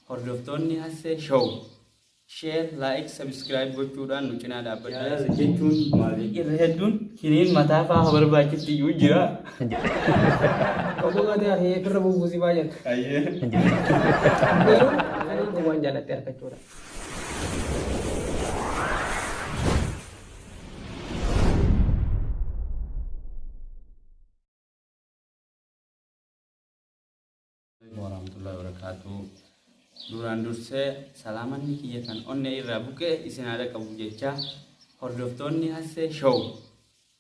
hordoftoonni Hassee Show share like subscribe gochuudhaan nu cinaa dhaabbadhaa jechuun maali irra hedduun kiniin mataa fa'aa barbaachisu iyyuu jira. Kau ada hari firman buku si bayan. Ayyee. Ini bukan jalan tiar kecura. Warahmatullahi wabarakatuh. Duraan dursee salaaman ni kiyyatan onne irraa buqee isin haadha qabu jecha hordoftoonni Hassee Show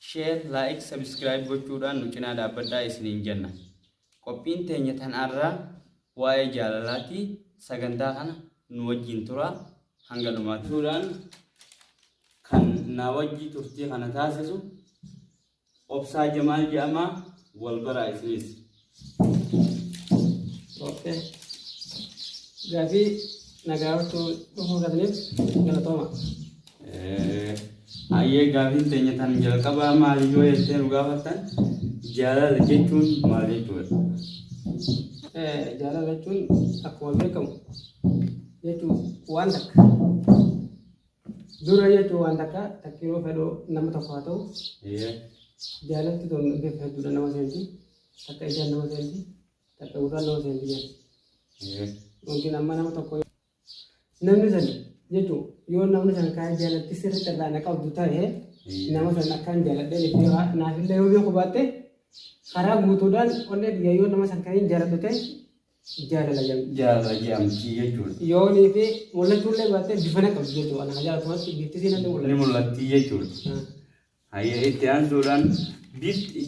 share like subscribe gochuudhaan nu cinaa dhaabbadhaa isiniin jenna. Qophiin teenya tanarraa waa'ee jaalalaati. Sagantaa kana nu wajjin tura hanga dhumaatuudhaan kan na wajjii turtii kana taasisu Obsaa Jamaal jedhama. Wal baraa isinis. Oke. Gavi negara tu katanya galatoma. Ayyee gaafiin teenya tan jalqabaa maali yoo jettee nu gaafattan jaalala jechuun maal jechuudha? Jaalala jechuun akkuma beekamu jechuun waan takka dura jechuun waan takka yeroo fedhoo nama tokko haa ta'u jaalalti tun bifa hedduudha nama seenti takka ijaan nama seenti takka gurraan nama seenti jedhu mungkin amma nama tokko namni sani jechuun yoo namni san kaan jaalatti sirriitti irraa na qabdu ta'e nama san akkaan jaaladhee naafillee yoo beeku baatte karaa guutuudhaan onnee biyya yoo nama san kan jaaladhu ta'e jaalala jedhamti jechuudha. Yoo niifi mul'achuullee baatte bifa na qabdu jechuudha. Ana jaallatumatti bifti siinatti mul'atti. Ni mul'atti jechuudha. Hayyee itti aansuudhaan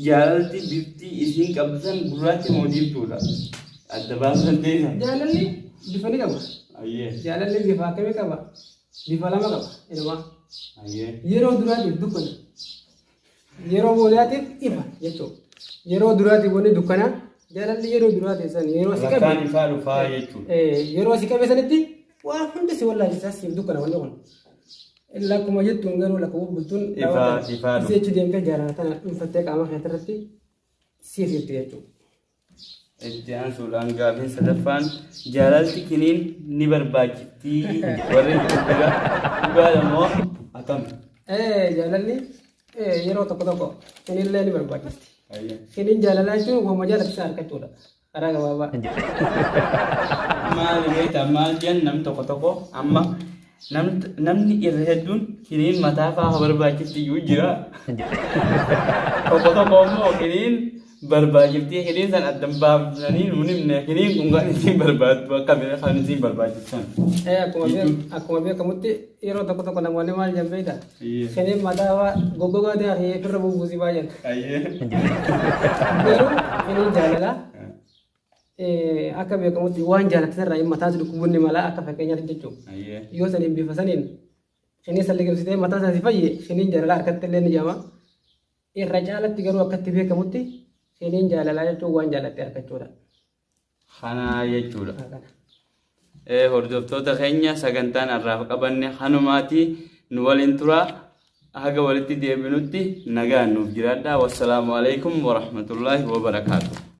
jaalalti bifti isiin qabdan gurraacha moo diimtuudha? Adda baasan ta'e. Jaalalli bifa ni qaba. Jaalalli bifa akkamii qaba? Bifa lama qaba. Ilma. Yeroo duraatiif dukkana. Yeroo boodaatiif ifa jechuudha. Yeroo duraatiif wanni dukkana. Jaalalli yeroo duraatiif san yeroo si qabe. Rakkaan ifaa dhufaa jechuudha. Yeroo si qabe sanitti waan hundi si wallaachisaa siif dukkana wanni kun. Illaa akkuma jettuun garuu lakkuu bultuun ifaa si jechi deemtee jaalala tana dhuunfattee qaama keetti irratti siif jirti jechuudha. Itti aansuudhaan gaafiin sadaffaan jaalalti kiniin ni barbaachifti warri dhugaa immoo akkam? Jaalalli yeroo tokko tokko kiniinillee ni barbaachifti. Kiniin jaalalaa jechuun waanuma jaalatisaa argachuudha. Karaa gabaabaa. Maali beektaa maal jedhan namni tokko tokko amma namni irra hedduun kiniin mataa fa'aa barbaachifti iyyuu jira. Tokko tokko immoo kiniin barbaachifti kiniin san addan baafnanii nuuni kiniin kun kan isin barbaaddu akkamii kan isin barbaachisan. Akkuma beekamutti yeroo tokko tokko namoonni maal jedhan beektaa? Kiniin mataa fa'aa goggogaa ta'e firra buusii baay'een. Kiniin jaalalaa akka beekamutti waan jaalatan irraa mataa dhukkubni malaa akka fakkeenyaatti jechuudha. Yoo saniin bifa saniin kiniin san liqimsitee mataa isaanii fayye kiniin jaalalaa harkatti illee ni jama. Irra caalatti garuu akkatti beekamutti kiniin jaalalaa jechuun waan jaalatte argachuudha. Kana jechuudha. Hordoftoota keenya sagantaan har'aaf qabanne hanumaati nu waliin tura haga walitti deebinutti nagaan nuuf jiraadha. Wassalaamu alaikum warahmatullaahi wabarakaatuh.